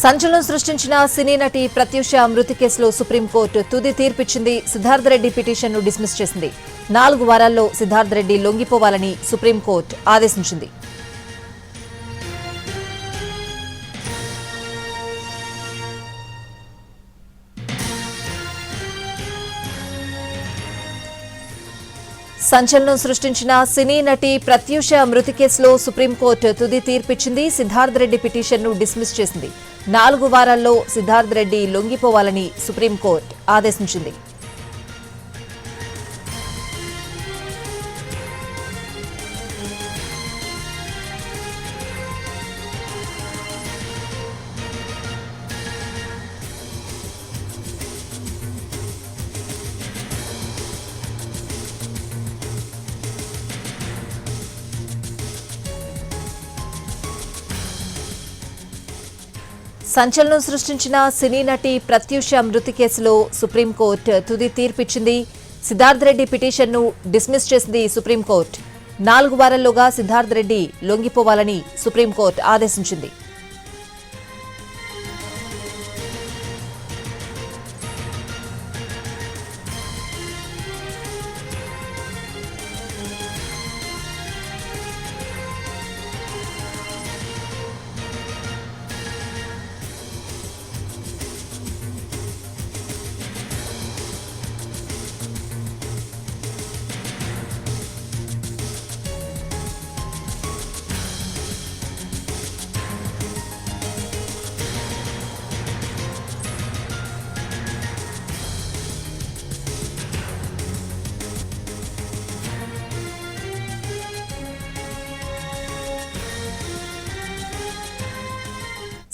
సంచలనం సృష్టించిన సినీ నటి ప్రత్యూష మృతి కేసులో సుప్రీంకోర్టు తుది తీర్పిచ్చింది. సిద్ధార్థ రెడ్డి పిటిషన్ను డిస్మిస్ చేసింది. 4 వారాల్లో సిద్ధార్థ రెడ్డి లొంగిపోవాలని సుప్రీంకోర్టు ఆదేశించింది. సంచలనం సృష్టించిన సినీ నటి ప్రత్యూష మృతి కేసులో సుప్రీంకోర్టు తుది తీర్పిచ్చింది. సిద్ధార్థ రెడ్డి పిటిషన్ను డిస్మిస్ చేసింది. 4 వారాల్లో సిద్ధార్థ రెడ్డి లొంగిపోవాలని సుప్రీంకోర్టు ఆదేశించింది. సంచలనం సృష్టించిన సినీ నటి ప్రత్యూష మృతి కేసులో సుప్రీంకోర్టు తుది తీర్పిచ్చింది. సిద్ధార్థ రెడ్డి పిటిషన్ను డిస్మిస్ చేసింది సుప్రీంకోర్టు. 4 వారాల్లోగా సిద్ధార్థ రెడ్డి లొంగిపోవాలని సుప్రీంకోర్టు ఆదేశించింది.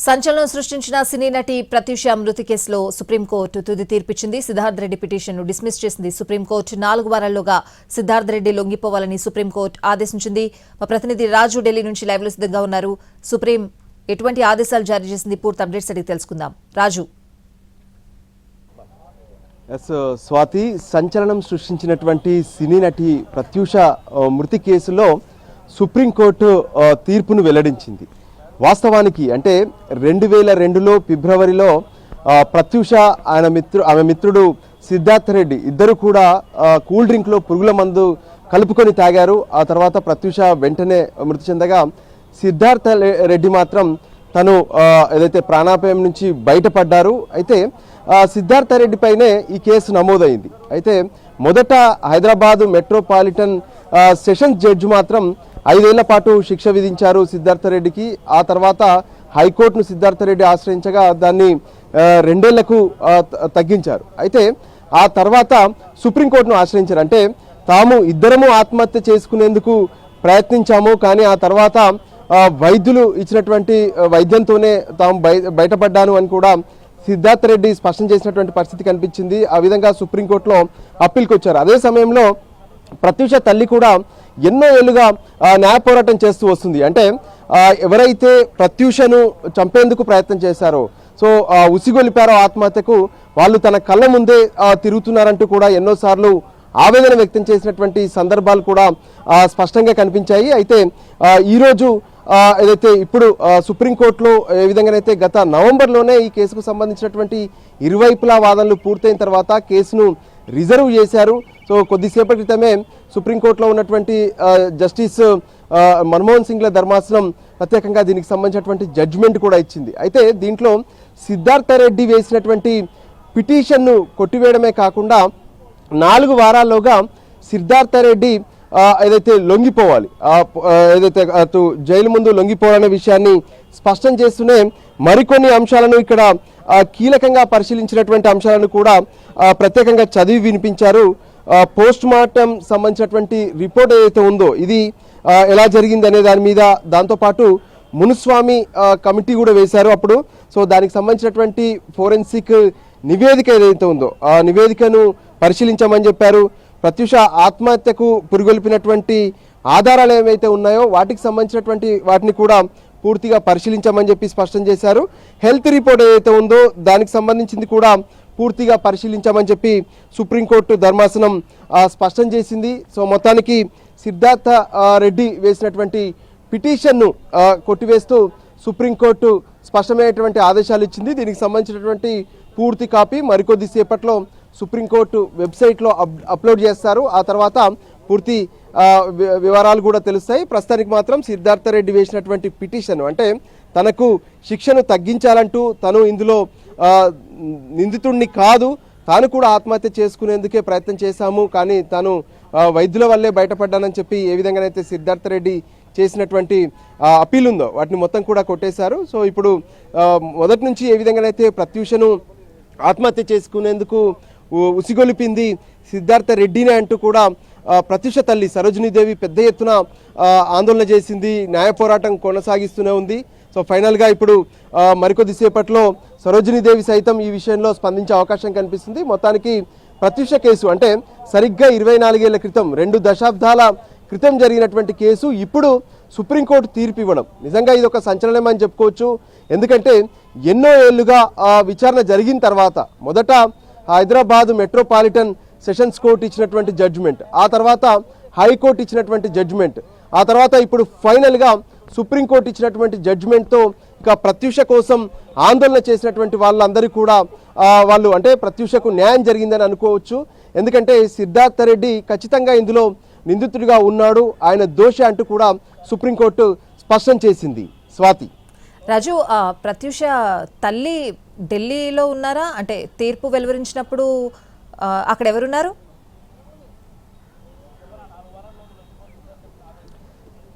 సంచలనం సృష్టించిన సినీ నటి ప్రత్యూష మృతి కేసులో సుప్రీంకోర్టు తుది తీర్పిచ్చింది. సిద్ధార్థ రెడ్డి పిటిషన్ను డిస్మిస్ చేసింది సుప్రీంకోర్టు. 4 వారాల్లోగా సిద్ధార్థ రెడ్డి లొంగిపోవాలని సుప్రీంకోర్టు ఆదేశించింది. మా ప్రతినిధి రాజు ఢిల్లీ నుంచి లైవ్ లో సిద్ధంగా ఉన్నారు. సుప్రీం ఎటువంటి ఆదేశాలు జారీ చేసింది? పూర్తి అప్డేట్స్ అడిగి తెలుసుకుందాం. రాజు. స్వాతి, సంచలనం సృష్టించినటువంటి సినీ నటి ప్రత్యూష మృతి కేసులో సుప్రీంకోర్టు తీర్పును వెల్లడించింది. వాస్తవానికి అంటే 2002లో ఫిబ్రవరిలో ప్రత్యూష ఆమె మిత్రుడు సిద్ధార్థ రెడ్డి ఇద్దరు కూడా కూల్ డ్రింక్లో పురుగుల మందు కలుపుకొని తాగారు. ఆ తర్వాత ప్రత్యూష వెంటనే మృతి చెందగా సిద్ధార్థ రెడ్డి మాత్రం తను ఏదైతే ప్రాణాపాయం నుంచి బయటపడ్డారు. అయితే సిద్ధార్థ రెడ్డి పైనే ఈ కేసు నమోదైంది. అయితే మొదట హైదరాబాద్ మెట్రోపాలిటన్ సెషన్స్ జడ్జి మాత్రం 5 ఏళ్ల పాటు శిక్ష విధించారు సిద్ధార్థ రెడ్డికి. ఆ తర్వాత హైకోర్టును సిద్ధార్థ రెడ్డి ఆశ్రయించగా దాన్ని 2 ఏళ్లకు తగ్గించారు. అయితే ఆ తర్వాత సుప్రీంకోర్టును ఆశ్రయించారు. అంటే తాము ఇద్దరము ఆత్మహత్య చేసుకునేందుకు ప్రయత్నించాము, కానీ ఆ తర్వాత వైద్యులు ఇచ్చినటువంటి వైద్యంతోనే తాము బయటపడ్డాను అని కూడా సిద్ధార్థ రెడ్డి స్పష్టం చేసినటువంటి పరిస్థితి కనిపించింది. ఆ విధంగా సుప్రీంకోర్టులో అప్పీల్కి వచ్చారు. అదే సమయంలో ప్రత్యూష తల్లి కూడా ఎన్నో ఏళ్లుగా న్యాయ పోరాటం చేస్తూ వస్తుంది. అంటే ఎవరైతే ప్రత్యూషను చంపేందుకు ప్రయత్నం చేశారో, సో ఉసిగొలిపారో ఆత్మహత్యకు, వాళ్ళు తన కళ్ళ ముందే తిరుగుతున్నారంటూ కూడా ఎన్నోసార్లు ఆవేదన వ్యక్తం చేసినటువంటి సందర్భాలు కూడా స్పష్టంగా కనిపించాయి. అయితే ఈరోజు ఏదైతే ఇప్పుడు సుప్రీంకోర్టులో ఏ విధంగానైతే గత నవంబర్లోనే ఈ కేసుకు సంబంధించినటువంటి ఇరువైపులా వాదనలు పూర్తయిన తర్వాత కేసును రిజర్వ్ చేశారు. సో కొద్దిసేపటి క్రితమే సుప్రీంకోర్టులో ఉన్నటువంటి జస్టిస్ మన్మోహన్ సింగ్ల ధర్మాసనం ప్రత్యేకంగా దీనికి సంబంధించినటువంటి జడ్జిమెంట్ కూడా ఇచ్చింది. అయితే దీంట్లో సిద్ధార్థ రెడ్డి వేసినటువంటి పిటిషన్ను కొట్టివేయడమే కాకుండా 4 వారాల్లోగా సిద్ధార్థ రెడ్డి ఏదైతే లొంగిపోవాలి, ఏదైతే జైలు ముందు లొంగిపోవాలనే విషయాన్ని స్పష్టం చేస్తూనే మరికొన్ని అంశాలను ఇక్కడ కీలకంగా పరిశీలించినటువంటి అంశాలను కూడా ప్రత్యేకంగా చదివి వినిపించారు. పోస్ట్ మార్టం సంబంధించినటువంటి రిపోర్ట్ ఏదైతే ఉందో ఇది ఎలా జరిగింది అనే దాని మీద, దాంతోపాటు మునుస్వామి కమిటీ కూడా వేశారు అప్పుడు. సో దానికి సంబంధించినటువంటి ఫోరెన్సిక్ నివేదిక ఏదైతే ఉందో ఆ నివేదికను పరిశీలించామని చెప్పారు. ప్రత్యూష ఆత్మహత్యకు పురిగొల్పినటువంటి ఆధారాలు ఏవైతే ఉన్నాయో వాటికి సంబంధించినటువంటి వాటిని కూడా పూర్తిగా పరిశీలించామని చెప్పి స్పష్టం చేశారు. హెల్త్ రిపోర్ట్ ఏదైతే ఉందో దానికి సంబంధించింది కూడా పూర్తిగా పరిశీలించామని చెప్పి సుప్రీంకోర్టు ధర్మాసనం స్పష్టం చేసింది. సో మొత్తానికి సిద్ధార్థ రెడ్డి వేసినటువంటి పిటిషన్ను కొట్టివేస్తూ సుప్రీంకోర్టు స్పష్టమైనటువంటి ఆదేశాలు ఇచ్చింది. దీనికి సంబంధించినటువంటి పూర్తి కాపీ మరికొద్ది సేపట్లో సుప్రీంకోర్టు వెబ్సైట్లో అప్లోడ్ చేస్తారు. ఆ తర్వాత పూర్తి వివరాలు కూడా తెలుస్తాయి. ప్రస్తుతానికి మాత్రం సిద్ధార్థ రెడ్డి వేసినటువంటి పిటిషన్ అంటే తనకు శిక్షను తగ్గించాలంటూ తను ఇందులో నిందితుడిని కాదు, తాను కూడా ఆత్మహత్య చేసుకునేందుకే ప్రయత్నం చేశాము, కానీ తాను వైద్యుల వల్లే బయటపడ్డానని చెప్పి ఏ విధంగానైతే సిద్ధార్థ రెడ్డి చేసినటువంటి అప్పీల్ ఉందో వాటిని మొత్తం కూడా కొట్టేశారు. సో ఇప్పుడు మొదటి నుంచి ఏ విధంగానైతే ప్రత్యూషను ఆత్మహత్య చేసుకునేందుకు ఉసిగొలిపింది సిద్ధార్థ రెడ్డినే అంటూ కూడా ప్రత్యూష తల్లి సరోజినీదేవి పెద్ద ఎత్తున ఆందోళన చేసింది, న్యాయ పోరాటం కొనసాగిస్తూనే ఉంది. సో ఫైనల్గా ఇప్పుడు మరికొద్ది సేపట్లో సరోజినీదేవి సైతం ఈ విషయంలో స్పందించే అవకాశం కనిపిస్తుంది. మొత్తానికి ప్రత్యూష కేసు అంటే సరిగ్గా 24 ఏళ్ల క్రితం 2 దశాబ్దాల క్రితం జరిగినటువంటి కేసు ఇప్పుడు సుప్రీంకోర్టు తీర్పు ఇవ్వడం నిజంగా ఇది ఒక సంచలనం అని చెప్పుకోవచ్చు. ఎందుకంటే ఎన్నో ఏళ్లుగా విచారణ జరిగిన తర్వాత మొదట హైదరాబాద్ మెట్రోపాలిటన్ సెషన్స్ కోర్టు ఇచ్చినటువంటి జడ్జిమెంట్, ఆ తర్వాత హైకోర్టు ఇచ్చినటువంటి జడ్జిమెంట్, ఆ తర్వాత ఇప్పుడు ఫైనల్గా సుప్రీంకోర్టు ఇచ్చినటువంటి జడ్జిమెంట్తో ఇక ప్రత్యూష కోసం ఆందోళన చేసినటువంటి వాళ్ళందరూ కూడా వాళ్ళు అంటే ప్రత్యూషకు న్యాయం జరిగిందని అనుకోవచ్చు. ఎందుకంటే సిద్ధార్థ రెడ్డి ఖచ్చితంగా ఇందులో నిందితుడిగా ఉన్నాడు, ఆయన దోషి అంటూ కూడా సుప్రీంకోర్టు స్పష్టం చేసింది. స్వాతి, రాజు, ప్రత్యూష తల్లి ఢిల్లీలో ఉన్నారా? అంటే తీర్పు వెలువరించినప్పుడు అక్కడ ఎవరున్నారు?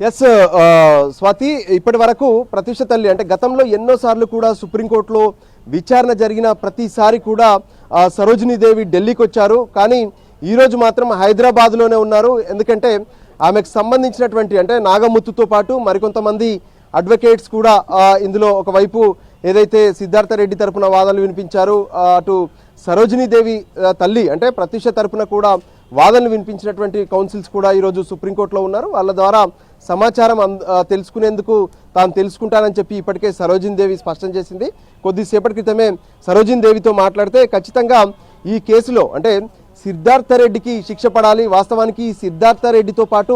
ఎస్ స్వాతి, ఇప్పటి వరకు ప్రత్యూష తల్లి అంటే గతంలో ఎన్నోసార్లు కూడా సుప్రీంకోర్టులో విచారణ జరిగిన ప్రతిసారి కూడా సరోజినీదేవి ఢిల్లీకి వచ్చారు, కానీ ఈరోజు మాత్రం హైదరాబాద్లోనే ఉన్నారు. ఎందుకంటే ఆమెకు సంబంధించినటువంటి అంటే నాగముత్తుతో పాటు మరికొంతమంది అడ్వకేట్స్ కూడా ఇందులో ఒకవైపు ఏదైతే సిద్ధార్థ రెడ్డి తరపున వాదనలు వినిపించారు, అటు సరోజినీదేవి తల్లి అంటే ప్రత్యూష తరపున కూడా వాదనలు వినిపించినటువంటి కౌన్సిల్స్ కూడా ఈరోజు సుప్రీంకోర్టులో ఉన్నారు. వాళ్ళ ద్వారా సమాచారం తెలుసుకునేందుకు తాను తెలుసుకుంటానని చెప్పి ఇప్పటికే సరోజినీదేవి స్పష్టం చేసింది. కొద్దిసేపటి క్రితమే సరోజినీదేవితో మాట్లాడితే ఖచ్చితంగా ఈ కేసులో అంటే సిద్ధార్థ రెడ్డికి శిక్ష పడాలి, వాస్తవానికి సిద్ధార్థ రెడ్డితో పాటు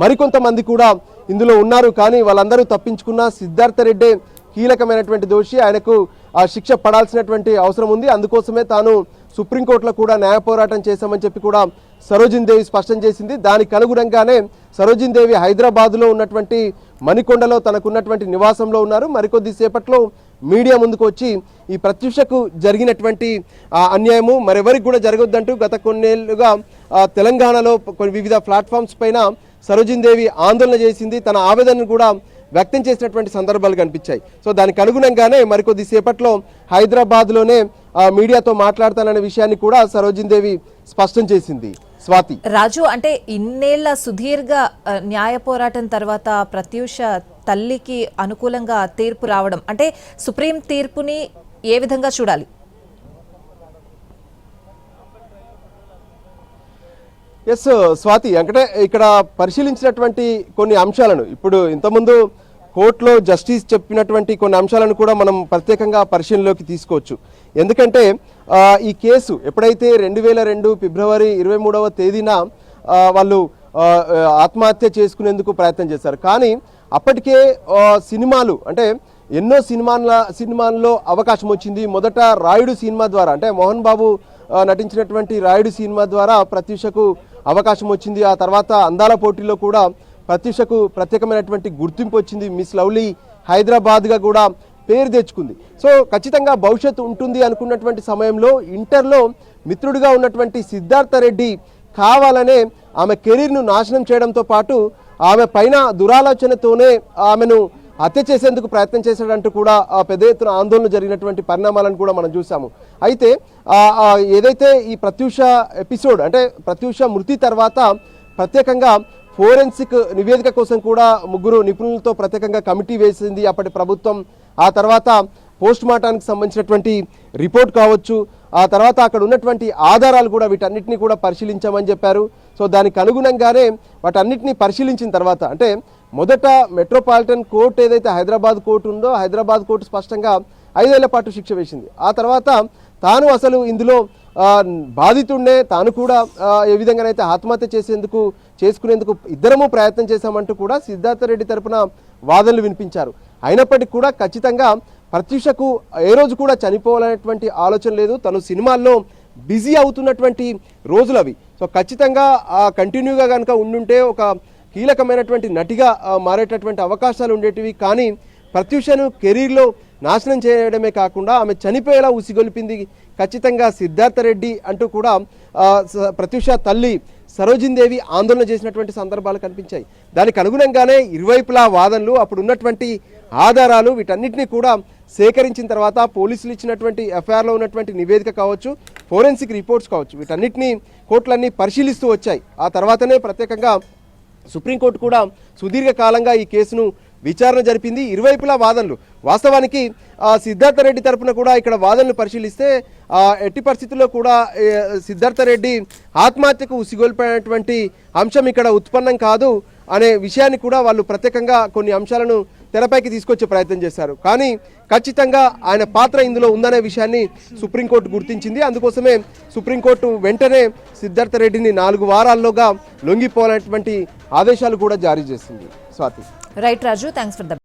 మరికొంతమంది కూడా ఇందులో ఉన్నారు, కానీ వాళ్ళందరూ తప్పించుకున్న సిద్ధార్థ రెడ్డే కీలకమైనటువంటి దోషి, ఆయనకు ఆ శిక్ష పడాల్సినటువంటి అవసరం ఉంది. అందుకోసమే తాను సుప్రీంకోర్టులో కూడా న్యాయ పోరాటం చేశామని చెప్పి కూడా సరోజినీదేవి స్పష్టం చేసింది. దానికి అనుగుణంగానే సరోజినీదేవి హైదరాబాద్లో ఉన్నటువంటి మణికొండలో తనకున్నటువంటి నివాసంలో ఉన్నారు. మరికొద్ది సేపట్లో మీడియా ముందుకు వచ్చి ఈ ప్రత్యూషకు జరిగినటువంటి అన్యాయము మరెవరికి కూడా జరగొద్దంటూ గత కొన్నేళ్లుగా తెలంగాణలో వివిధ ప్లాట్ఫామ్స్ పైన సరోజినీదేవి ఆందోళన చేసింది, తన ఆవేదనను కూడా వ్యక్తం చేసినటువంటి సందర్భాలు కనిపించాయి. సో దానికి అనుగుణంగానే మరికొద్ది సేపట్లో హైదరాబాద్లోనే మీడియాతో మాట్లాడతాననే విషయాన్ని కూడా సరోజినీదేవి స్పష్టం చేసింది. స్వాతి, రాజు, అంటే ఇన్నేళ్ల సుదీర్ఘ న్యాయ పోరాటం తర్వాత ప్రత్యూష తల్లికి అనుకూలంగా తీర్పు రావడం అంటే సుప్రీం తీర్పుని ఏ విధంగా చూడాలి? ఎస్ స్వాతి, అంటే ఇక్కడ పరిశీలించినటువంటి కొన్ని అంశాలను ఇప్పుడు ఇంతకుముందు కోర్టులో జస్టిస్ చెప్పినటువంటి కొన్ని అంశాలను కూడా మనం ప్రత్యేకంగా పరిశీలనలోకి తీసుకోవచ్చు. ఎందుకంటే ఈ కేసు ఎప్పుడైతే 2002 ఫిబ్రవరి 23వ తేదీన వాళ్ళు ఆత్మహత్య చేసుకునేందుకు ప్రయత్నం చేశారు, కానీ అప్పటికే సినిమాలు అంటే ఎన్నో సినిమాల్లో అవకాశం వచ్చింది. మొదట రాయుడు సినిమా ద్వారా అంటే మోహన్ బాబు నటించినటువంటి రాయుడు సినిమా ద్వారా ప్రత్యూషకు అవకాశం వచ్చింది. ఆ తర్వాత అందాల పోటీలో కూడా ప్రత్యూషకు ప్రత్యేకమైనటువంటి గుర్తింపు వచ్చింది, మిస్ లవ్లీ హైదరాబాద్గా కూడా పేరు తెచ్చుకుంది. సో ఖచ్చితంగా భవిష్యత్తు ఉంటుంది అనుకున్నటువంటి సమయంలో ఇంటర్లో మిత్రుడిగా ఉన్నటువంటి సిద్ధార్థ రెడ్డి కావాలనే ఆమె కెరీర్ను నాశనం చేయడంతో పాటు ఆమె పైన దురాలోచనతోనే ఆమెను హత్య చేసేందుకు ప్రయత్నం చేశాడంటూ కూడా పెద్ద ఎత్తున ఆందోళన జరిగినటువంటి పరిణామాలను కూడా మనం చూసాము. అయితే ఏదైతే ఈ ప్రత్యూష ఎపిసోడ్ అంటే ప్రత్యూష మృతి తర్వాత ప్రత్యేకంగా ఫోరెన్సిక్ నివేదిక కోసం కూడా 3 నిపుణులతో ప్రత్యేకంగా కమిటీ వేసింది అప్పటి ప్రభుత్వం. ఆ తర్వాత పోస్ట్ మార్టానికి సంబంధించినటువంటి రిపోర్ట్ కావచ్చు, ఆ తర్వాత అక్కడ ఉన్నటువంటి ఆధారాలు కూడా వీటన్నిటిని కూడా పరిశీలించామని చెప్పారు. సో దానికి అనుగుణంగానే వాటన్నిటిని పరిశీలించిన తర్వాత అంటే మొదట మెట్రోపాలిటన్ కోర్టు ఏదైతే హైదరాబాద్ కోర్టు ఉందో హైదరాబాద్ కోర్టు స్పష్టంగా 5 ఏళ్ల పాటు శిక్ష వేసింది. ఆ తర్వాత తాను అసలు ఇందులో బాధితుడినే, తాను కూడా ఏ విధంగానైతే ఆత్మహత్య చేసుకునేందుకు ఇద్దరము ప్రయత్నం చేశామంటూ కూడా సిద్ధార్థ రెడ్డి తరపున వాదనలు వినిపించారు. అయినప్పటికీ కూడా ఖచ్చితంగా ప్రత్యూషకు ఏ రోజు కూడా చనిపోవాలనేటువంటి ఆలోచన లేదు. తను సినిమాల్లో బిజీ అవుతున్నటువంటి రోజులు అవి. సో ఖచ్చితంగా కంటిన్యూగా కనుక ఉండుంటే ఒక కీలకమైనటువంటి నటిగా మారేటటువంటి అవకాశాలు ఉండేటివి. కానీ ప్రత్యూషను కెరీర్లో నాశనం చేయడమే కాకుండా ఆమె చనిపోయేలా ఉసిగొలిపింది ఖచ్చితంగా సిద్ధార్థ రెడ్డి అంటూ కూడా ప్రత్యూష తల్లి సరోజిన్ దేవి ఆందోళన చేసినటువంటి సందర్భాలు కనిపించాయి. దానికి అనుగుణంగానే ఇరువైపులా వాదనలు, అప్పుడు ఉన్నటువంటి ఆధారాలు, వీటన్నిటిని కూడా సేకరించిన తర్వాత పోలీసులు ఇచ్చినటువంటి ఎఫ్ఐఆర్లో ఉన్నటువంటి నివేదిక కావచ్చు, ఫోరెన్సిక్ రిపోర్ట్స్ కావచ్చు, వీటన్నిటిని కోర్టులన్నీ పరిశీలిస్తూ వచ్చాయి. ఆ తర్వాతనే ప్రత్యేకంగా సుప్రీంకోర్టు కూడా సుదీర్ఘకాలంగా ఈ కేసును విచారణ జరిపింది. ఇరువైపులా వాదనలు, వాస్తవానికి సిద్ధార్థ రెడ్డి తరపున కూడా ఇక్కడ వాదనలు పరిశీలిస్తే ఎట్టి పరిస్థితుల్లో కూడా సిద్ధార్థ రెడ్డి ఆత్మహత్యకు ఉసిగొల్పినటువంటి అంశం ఇక్కడ ఉత్పన్నం కాదు అనే విషయాన్ని కూడా వాళ్ళు ప్రత్యేకంగా కొన్ని అంశాలను తెరపైకి తీసుకొచ్చే ప్రయత్నం చేశారు. కానీ ఖచ్చితంగా ఆయన పాత్ర ఇందులో ఉందనే విషయాన్ని సుప్రీంకోర్టు గుర్తించింది. అందుకోసమే సుప్రీంకోర్టు వెంటనే సిద్ధార్థ రెడ్డిని 4 వారాల్లోగా లొంగిపోవాలనేటువంటి ఆదేశాలు కూడా జారీ చేసింది. Swathi. Right Raju, thanks for the